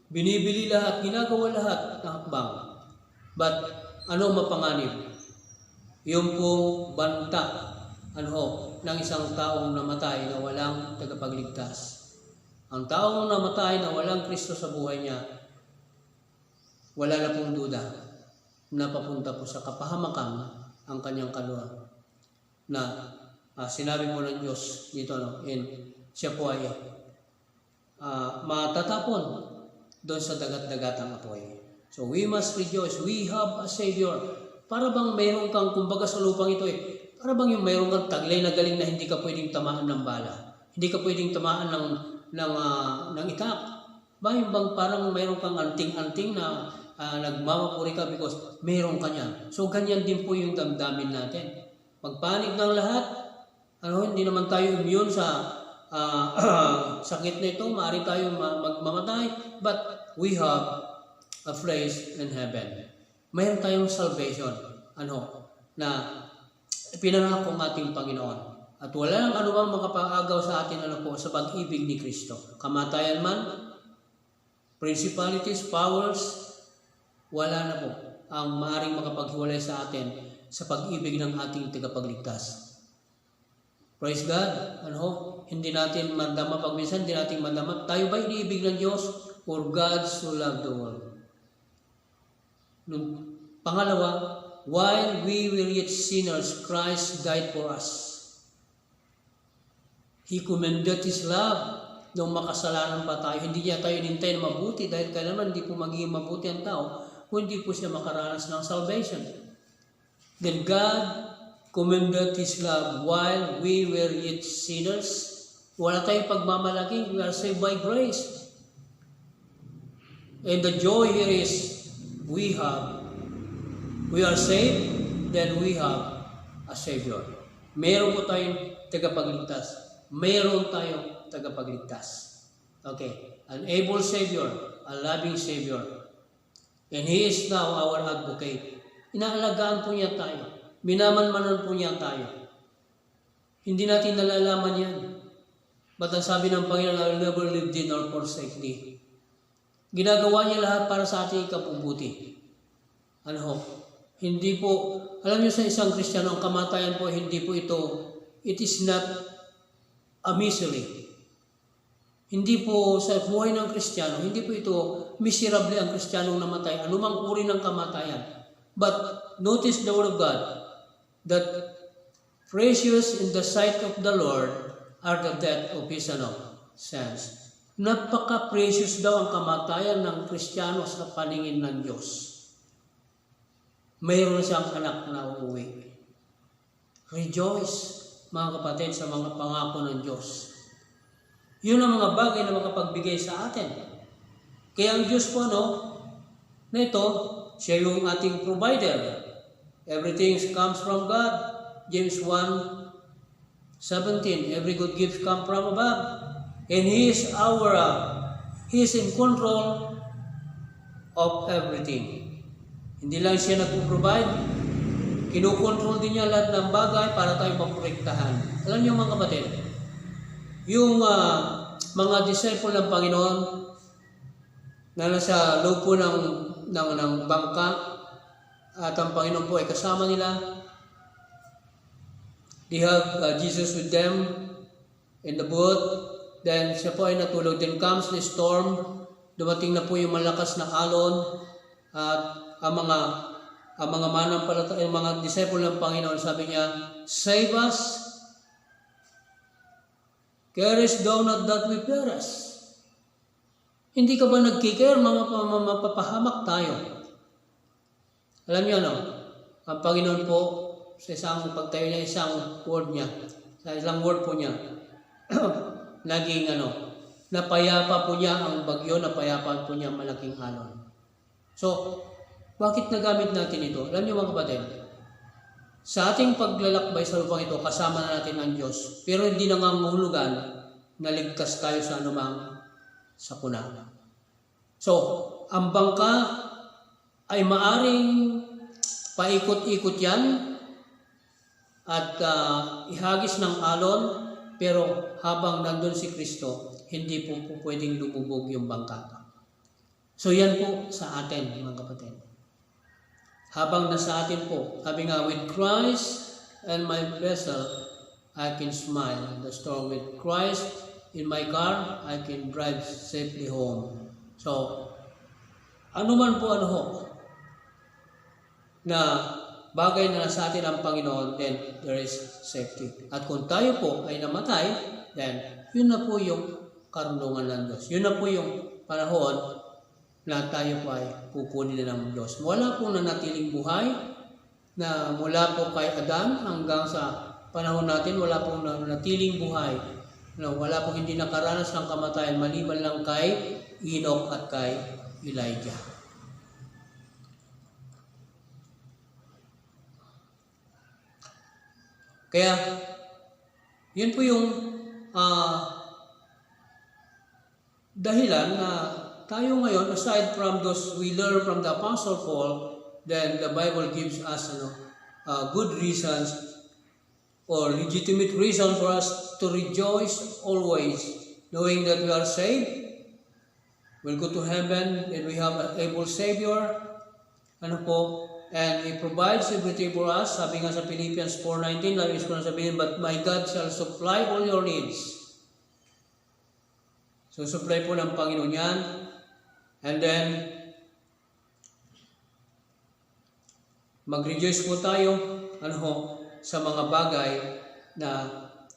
Binibili lahat, ginagawa lahat ng hakbang. But ano mapanganib? Yung pong banta ng isang taong namatay na walang tagapagligtas. Ang taong namatay na walang Kristo sa buhay niya, wala na pong duda na papunta po sa kapahamakan ang kanyang kaluluwa. Na sinabi po ng Diyos dito, siya po ay matatapon doon sa dagat-dagatang apoy. So we must rejoice. We have a Savior. Para bang mayroon kang, kumbaga sa lupang ito para bang yung mayroon kang taglay na galing na hindi ka pwedeng tamaan ng bala. Hindi ka pwedeng tamaan ng itak. Ba yung bang parang mayroon kang anting-anting na nagmamapuri ka because mayroon ka niyan. So ganyan din po yung damdamin natin. Pagpanik ng lahat, hindi naman tayo immune sa sakit na ito. Maaari tayo magmamatay. But we have a place in heaven. Mayroon tayong salvation, na pinangako ng ating Panginoon. At wala nang anumang makapaagaw sa atin, sa pag-ibig ni Kristo. Kamatayan man, principalities, powers, wala na po ang maaaring makapaghiwalay sa atin sa pag-ibig ng ating tagapagligtas. Praise God. Hindi natin madama pag minsan, hindi natin madama. Tayo ba iniibig ng Diyos? For God so loved the world. Pangalawa, while we were yet sinners, Christ died for us. He commended His love. Nung makasalanan pa tayo, hindi niya tayo inintay na mabuti dahil kaya naman hindi po magiging mabuti ang tao kung hindi po siya makaranas ng salvation. Then God commended His love while we were yet sinners. Wala tayong pagmamalaki. We are saved by grace. And the joy here is we are saved, then we have a Savior. Meron po tayong tagapagligtas. Meron tayong tagapagligtas. Okay. An able Savior, a loving Savior. And He is now our advocate. Inaalagaan po niya tayo. Minamanmanan po niya tayo. Hindi natin nalalaman yan. But ang sabi ng Panginoon, I will never leave thee nor forsake thee. Ginagawa niya lahat para sa ating ikabubuti. Hindi po, alam niyo sa isang Kristiyano, ang kamatayan po, hindi po ito, it is not a misery. Hindi po sa buhay ng Kristiyano, hindi po ito miserable ang Kristiyanong namatay, anumang uri ng kamatayan. But notice the word of God, that precious in the sight of the Lord are the death of His saints. Napaka-precious daw ang kamatayan ng Kristiyano sa paningin ng Diyos. Mayroon siyang anak na uuwi. Rejoice, mga kapatid, sa mga pangako ng Diyos. Yun ang mga bagay na makapagbigay sa atin. Kaya ang Diyos po, na ito, siya yung ating provider. Everything comes from God. James 1:17, every good gift comes from above. And He is He is in control of everything. Hindi lang siya nag-provide, kinukontrol din niya lahat ng bagay para tayo maprotektahan. Alam niyo mga kapatid, yung mga disciple ng Panginoon na nasa loob po ng bangka at ang Panginoon po ay kasama nila, they have Jesus with them in the boat. Then siya po ay natulog. Then comes the storm. Dumating na po yung malakas na alon. At ang mga manampalataya, ang mga disciple ng Panginoon, sabi niya, save us. Carest thou not that we perish? Hindi ka ba nagkikare? Mapapahamak tayo. Alam niyo ang Panginoon po, sa isang pagtayo niya, isang word niya, sa isang word po niya, naging napayapa po niya ang bagyo, napayapa po niya ang malaking alon. So, bakit nagamit natin ito? Alam niyo mga kapatid, sa ating paglalakbay sa lupang ito, kasama na natin ang Diyos, pero hindi nangangahulugan na ligtas tayo sa anumang sakuna. So, ang bangka ay maaring paikot-ikot yan at ihagis ng alon, pero habang nandun si Kristo, hindi po pwedeng lumubog yung bangka. So yan po sa atin, mga kapatid. Habang nasa atin po, sabi nga, with Christ and my vessel, I can smile in the storm. With Christ in my car, I can drive safely home. So, ano man po na bagay na nasa atin ang Panginoon, then there is safety. At kung tayo po ay namatay, then yun na po yung karunungan ng Diyos. Yun na po yung panahon na tayo po ay kukunin na ng Diyos. Wala pong nanatiling buhay na mula po kay Adan hanggang sa panahon natin, wala pong nanatiling buhay. Wala pong hindi nakaranas ng kamatayan maliban lang kay Enoch at kay Elijah. Kaya, yun po yung dahilan na tayo ngayon, aside from those we learn from the Apostle Paul, then the Bible gives us good reasons or legitimate reason for us to rejoice always, knowing that we are saved, we'll go to heaven, and we have an able Savior, and He provides everything for us. Sabi nga sa Philippians 4:19, labis ko na sabihin, but my God shall supply all your needs. So, supply po ng Panginoon yan. And then, mag-rejoice po tayo, sa mga bagay na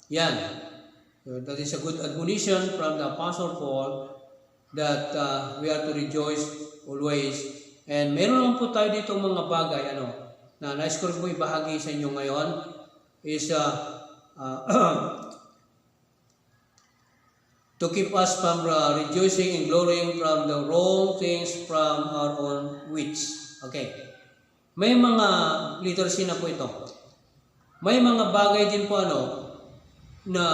yan. So, that is a good admonition from the Apostle Paul that we are to rejoice always. And meron lang po tayo dito mga bagay, na nais ko rin po ibahagi sa inyo ngayon is to keep us from rejoicing and glorying from the wrong things from our own wits. Okay. May mga literacy na po ito. May mga bagay din po na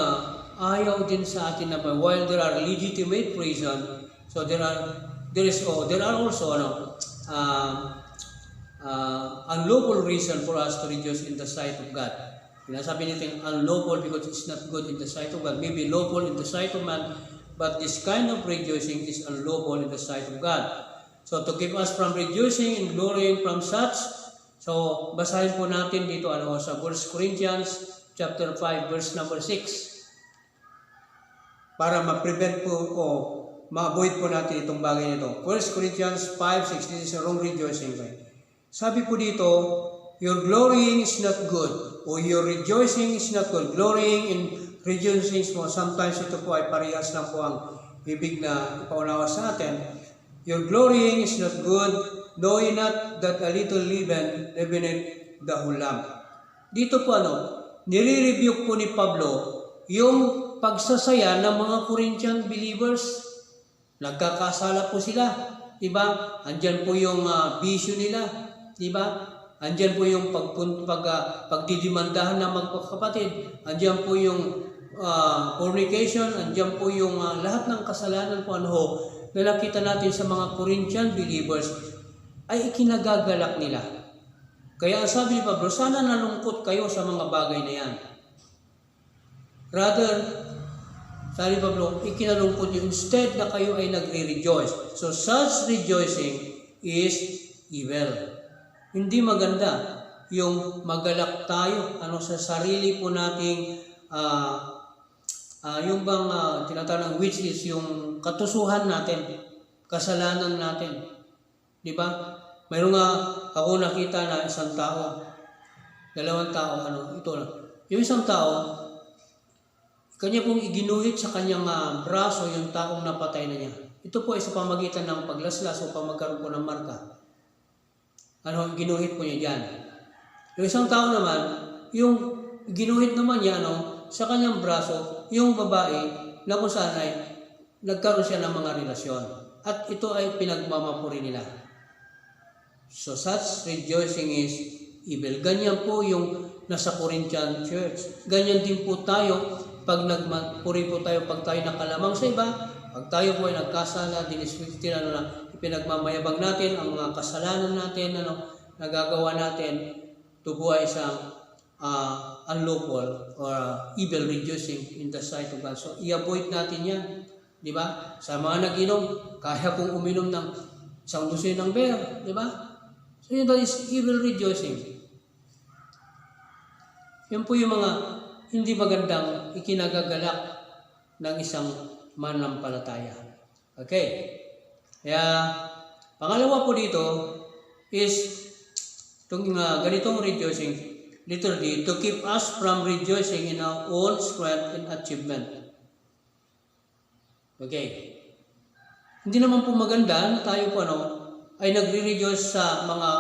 ayaw din sa atin na while there are legitimate reason, so there are also unlawful reason for us to rejoice in the sight of God. Sinasabi natin unlawful because it's not good in the sight of God. Maybe lawful in the sight of man, but this kind of rejoicing is unlawful in the sight of God. So to keep us from rejoicing and glorying from such, so basahin po natin dito sa 1 Corinthians chapter 5 verse number 6 para ma-prevent po o ma-avoid po natin itong bagay nito. 1 Corinthians 5:6, this is a wrong rejoicing. Sabi po dito, your glorying is not good, o your rejoicing is not good. Glorying and rejoicing mo, sometimes ito po ay parehas lang po ang ibig na ipaunawa sa atin. Your glorying is not good, knowing not that a little leaven leaveneth the whole lump. Dito po nire-review po ni Pablo yung pagsasaya ng mga Corinthian believers. Nagkakasala po sila, diba? Andyan po yung bisyo nila, diba? Andyan po yung pagdidimandahan ng magkakapatid. Andyan po yung fornication. Andyan po yung lahat ng kasalanan po na nakita natin sa mga Corinthian believers ay ikinagagalak nila. Kaya sabi ni Pablo, sana nalungkot kayo sa mga bagay na yan. Rather, sabi ni Pablo, ikinalungkot nyo instead na kayo ay nagre-rejoice. So such rejoicing is evil. Hindi maganda yung magalak tayo sa sarili po nating yung bang tinatawag ng which is yung katusuhan natin, kasalanan natin. Di ba? Mayroon nga ako nakita na isang tao, dalawang tao, yung isang tao, kanya pong iginuhit sa kanyang braso yung taong napatay na niya. Ito po ay sa pamagitan ng paglaslas o pamagkaroon po ng marka. Ginuhit po niya dyan. Yung isang tao naman, yung ginuhit naman niya, sa kanyang braso, yung babae, na kung saan ay nagkaroon siya ng mga relasyon. At ito ay pinagmamapuri nila. So such rejoicing is evil. Ganyan po yung nasa Corinthian church. Ganyan din po tayo, pag nagpuri po tayo, pag tayo nakalamang sa iba, pag tayo po ay nagkasala, diniswerte pinagmamayabang natin ang mga kasalanan natin, nagagawa natin, ito po ay isang unlawful or evil rejoicing in the sight of God. So, i-avoid natin yan. Di ba? Sa mga nag-inom, kaya kong uminom ng isang dosen ng beer. Di ba? So yun, that is evil rejoicing. Yan po yung mga hindi magandang ikinagagalak ng isang mananampalataya. Okay. Kaya, pangalawa po dito is itong ganitong rejoicing, literally, to keep us from rejoicing in our own strength and achievement. Okay. Hindi naman po maganda na tayo po ay nagre-rejoice sa mga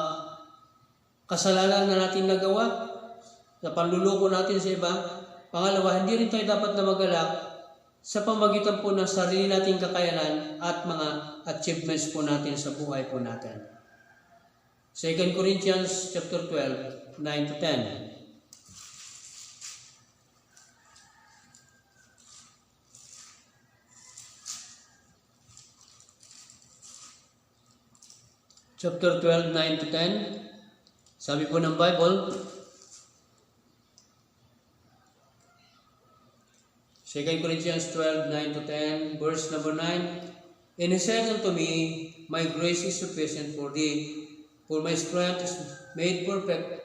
kasalanan na natin nagawa, sa panluloko natin sa iba. Pangalawa, hindi rin tayo dapat na magalak sa pamagitan po ng sarili nating kakayanan at mga achievements po natin sa buhay po natin. 2 Corinthians chapter 12, 9 to 10. Chapter 12, 9 to 10. Sabi po ng Bible, 2 Corinthians 12, 9 to 10, verse number 9. And he said unto me, my grace is sufficient for thee, for my strength is made perfect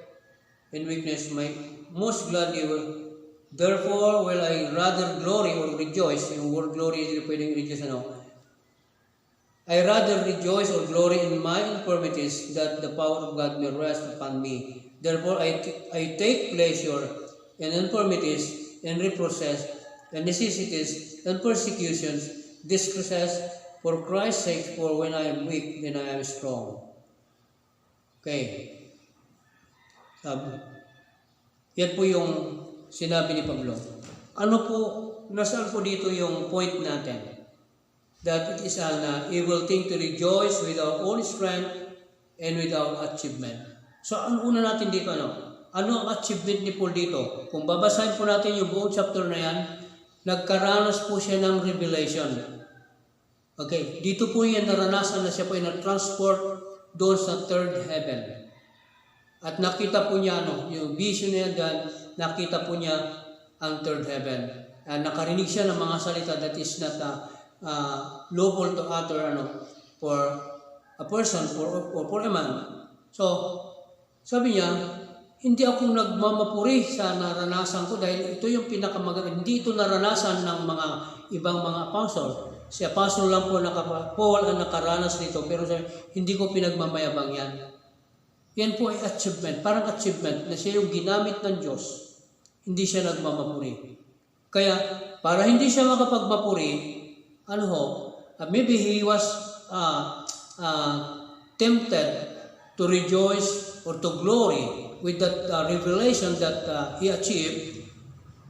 in weakness. My most gladly will, therefore will I rather glory or rejoice. Yung word glory, hindi pwedeng rejoice I rather rejoice or glory in my infirmities, that the power of God may rest upon me. Therefore I take pleasure in infirmities, in reproaches, and necessities, and persecutions, distresses, for Christ's sake, for when I am weak, then I am strong. Okay. Sabi. Yan po yung sinabi ni Pablo. Ano po, nasaan po dito yung point natin? That it is an evil thing to rejoice with our own strength and with our achievement. So, ang una natin dito, ano ang achievement ni Paul dito? Kung babasahin po natin yung buong chapter na yan, nagkaranas po siya ng revelation. Okay, dito po yan naranasan na siya po yung na-transport doon sa third heaven. At nakita po niya, yung vision niya dyan, nakita po niya ang third heaven. Nakarinig siya ng mga salita that is not lawful to utter for a person or for a man. So, sabi niya, hindi ako nagmamapuri sa naranasan ko dahil ito yung pinakamaganda. Hindi ito naranasan ng mga ibang mga apostle. Si apostle lang po Paul ang nakaranas nito, pero hindi ko pinagmamayabang yan. Yan po ay achievement, parang achievement na siya yung ginamit ng Diyos. Hindi siya nagmamapuri. Kaya, para hindi siya makapagmapuri, maybe he was tempted to rejoice or to glory with that revelation that he achieved.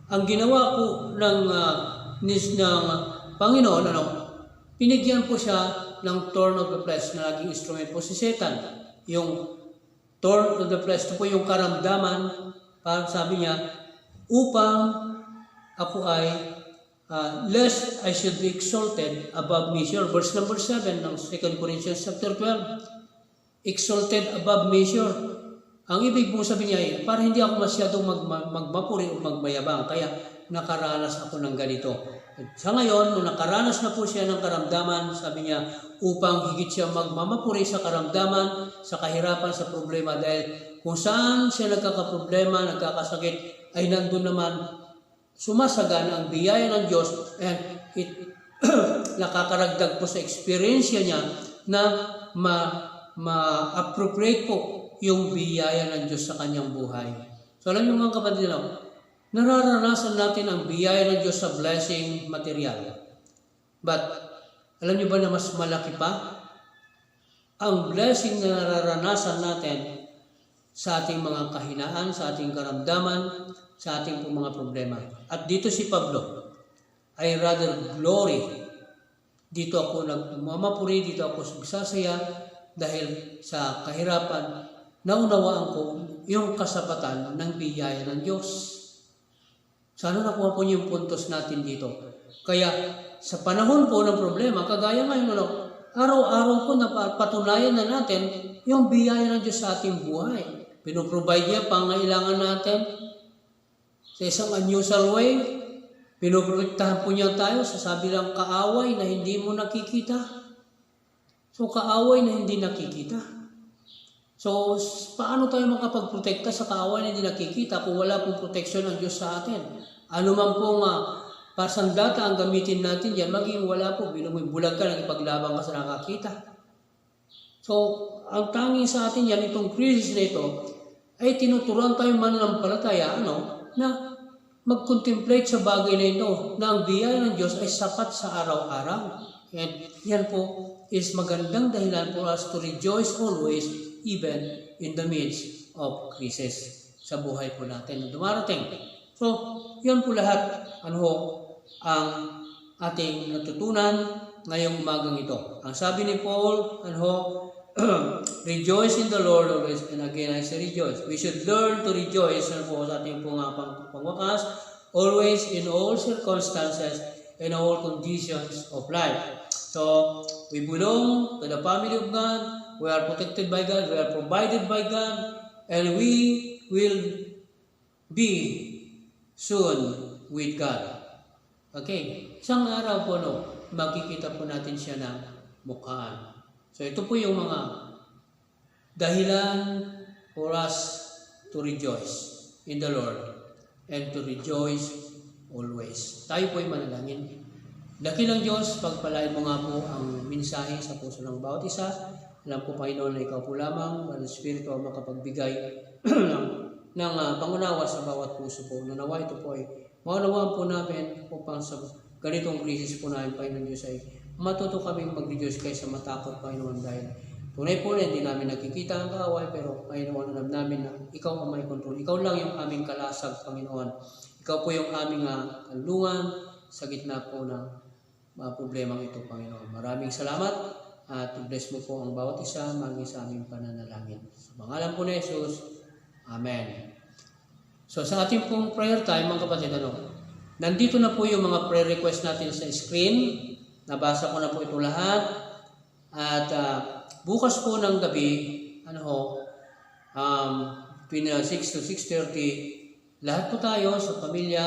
Ang ginawa po ng Panginoon, pinigyan po siya ng thorn of the flesh na naging instrument po si Satan. Yung thorn of the flesh, ito po yung karamdaman, parang sabi niya, upang ako ay lest I should be exalted above measure. Verse number 7 ng 2 Corinthians chapter 12. Exalted above measure. Ang ibig po sabihin niya ay, para hindi ako masyadong magmapuri o magmayabang, kaya nakaranas ako ng ganito. At sa ngayon, nung nakaranas na po siya ng karamdaman, sabi niya, upang higit siya magmamapuri sa karamdaman, sa kahirapan, sa problema, dahil kung saan siya nagkakaproblema, nagkakasakit, ay nandun naman sumasagana ang biyaya ng Diyos, and it nakakaragdag po sa experience niya na ma-appropriate po yung biyaya ng Diyos sa kanyang buhay. So alam niyo mga kapatid, nararanasan natin ang biyaya ng Diyos sa blessing material. But alam niyo ba na mas malaki pa ang blessing na nararanasan natin sa ating mga kahinaan, sa ating karamdaman, sa ating mga problema. At dito si Pablo, I rather glory. Dito ako nagmamapuri, dito ako nagsasaya dahil sa kahirapan, naunawaan ko yung kasapatan ng biyaya ng Diyos. Sana nakuha po yung puntos natin dito. Kaya sa panahon po ng problema, kagaya ngayon, araw-araw po napatunayan na natin yung biyaya ng Diyos sa ating buhay. Pinoprovide niya pangailangan natin sa isang unusual way. Pinoprotektahan po niya tayo sa sabilang kaaway na hindi mo nakikita. So kaaway na hindi nakikita. So, paano tayo makapagprotekta sa kaaway na hindi nakikita kung wala pong proteksyon ng Diyos sa atin? Ano man pong pasandata ang gamitin natin yan, maging wala po, bilang may bulag ka, nagipaglaban ka sa nakakita. So, ang tanging sa atin yan, itong crisis na ito, ay tinuturuan tayo mananampalataya, na mag-contemplate sa bagay na ito, na ang biyaya ng Diyos ay sapat sa araw-araw. And yan po is magandang dahilan for us to rejoice always, even in the midst of crisis sa buhay po natin na dumarating. So, yan po lahat, ang ating natutunan ngayong umagang ito. Ang sabi ni Paul, rejoice in the Lord always, and again I say rejoice. We should learn to rejoice, po sa ating pangwakas, always in all circumstances, in all conditions of life. So, we belong to the family of God, we are protected by God, we are provided by God, and we will be soon with God. Okay, isang araw po, makikita po natin siya ng mukhaan. So, ito po yung mga dahilan for us to rejoice in the Lord and to rejoice always. Tayo po ay manalangin. Dakilang Diyos, pagpalain mo nga po ang mensahe sa puso ng bawat isa. Alam ko, Panginoon, na ikaw po lamang, ang Espiritu ang makapagbigay ng pangunawa sa bawat puso po. Nanawa ito po ay maunawaan po namin upang sa ganitong krisis po namin, Panginoon Diyos, ay matuto kaming mag-rejoice kaysa matakot, Panginoon, dahil tunay po na hindi namin nakikita ang kaaway, pero Panginoon, alam namin na ikaw ang may kontrol. Ikaw lang yung aming kalasag, Panginoon. Ikaw po yung aming kanlungan sa gitna po ng problemang ito, Panginoon. Maraming salamat at bless mo po ang bawat isa maging sa aming pananalangin. Sa pangalan po ni Jesus, Amen. So sa ating pong prayer time, mga kapatid, nandito na po yung mga prayer request natin sa screen. Nabasa ko na po ito lahat. At bukas po ng gabi, between 6 to 6:30, lahat po tayo sa pamilya,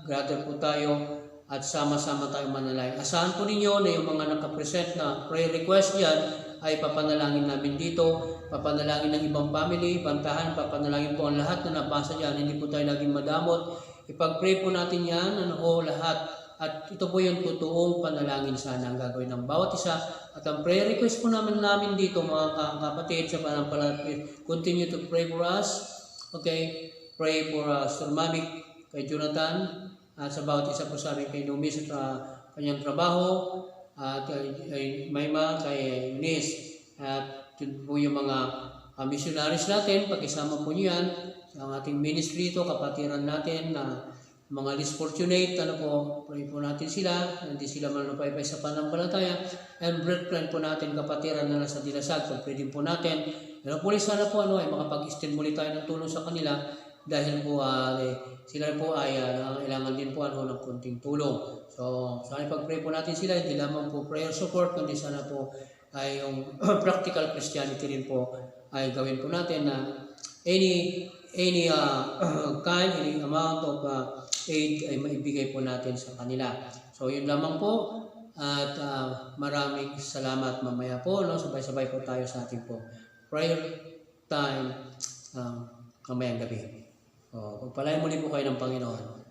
gather po tayo, at sama-sama tayo manalangin. Asahan po ninyo na yung mga nakapresent na prayer request yan ay papanalangin namin dito, papanalangin ng ibang family, bantahan, papanalangin po ang lahat na nabasa dyan. Hindi po tayo naging madamot. Ipag-pray po natin yan, lahat. At ito po yung totoong panalangin sana ang gagawin ng bawat isa. At ang prayer request po namin dito, mga kapatid, sa pananampalataya, continue to pray for us. Okay? Pray for Sir Mamik, kay Jonathan, at sa bawat isa po sa amin, kay Numi sa kanyang trabaho, at kay Mayma, kay Eunice, at yun po yung mga missionaries natin, pakisama po niyo yan sa ating ministry ito, kapatiran natin na mga less fortunate, pray po natin sila, hindi sila manupaypay sa pananampalataya, and brethren po natin, kapatiran na nasa dinasag, pray din po natin. Pero po sana po ay makapag-extend muli tayo ng tulong sa kanila, dahil po sila po ay kailangan din po ng kunting tulong. So, sana pag-pray po natin sila, hindi lamang po prayer support, kundi sana po ay yung practical Christianity rin po ay gawin po natin na any kind, any amount of aid ay maibigay po natin sa kanila. So, yun lamang po. At maraming salamat. Mamaya po, sabay-sabay po tayo sa ating po prayer time kamayang gabi. Pagpalain muli po kayo ng Panginoon.